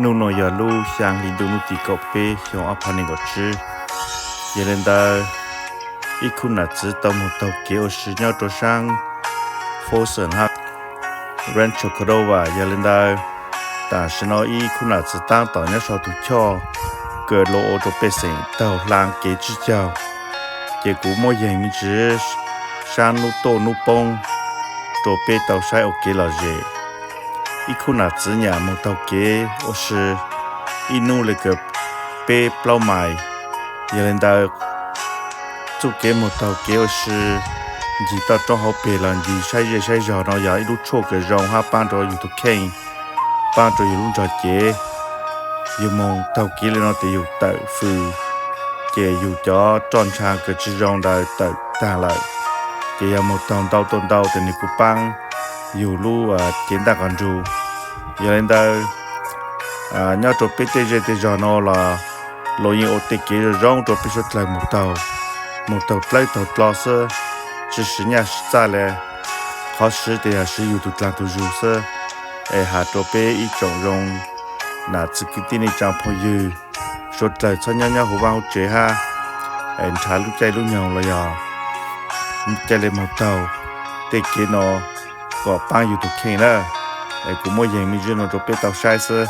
nu no ya lu sang li du nu ti ko pe hiong a phani go chi ye len da i kun na zi tao mo tao ke o shi nya to sang Folsom ha rancho Cordova ye len da ta shi no i kun na zi tang tao nya so tu cho ke lo o to pe sen tao lang ke chi chao ke ku mo ye mi chi sang nu to nu pong to pe tao sai o ke la je i khu na zi nhà một tàu kế ô sư i nu le ke pe plau mai ye len da chu kế một tàu kế ô sư chỉ ta cho họ pe lan gì sai giờ nó ya i lu cho ke rong ha ban do yu tu ken ban do yu lu cho kế yu mong tàu kế le nó te yu tự phư ke yu cho tròn cha ke chi rong da tự ta lại ke ya một tàu tôn tàu te ni ku pang yu lu kiến ta còn ru giờ lên đây nhau tổ biết thế giờ nó là lối như ô tô kia rong tổ biết xuất lại một tàu lấy tàu lo sơ chỉ sử nhà xa lệ khó sử thì sử dụng tụt làm tụt dù sơ hà tổ biết ít trồng rong là chỉ cái tin này chẳng phải dư xuất lại cho nhau hồ bao chế ha trả lúc chạy lúc nhau là giờ chạy lên một tàu để kia nó có bao nhiêu tụt khen đó cũng mỗi ngày mình chỉ nó tổ biết tàu sai sơ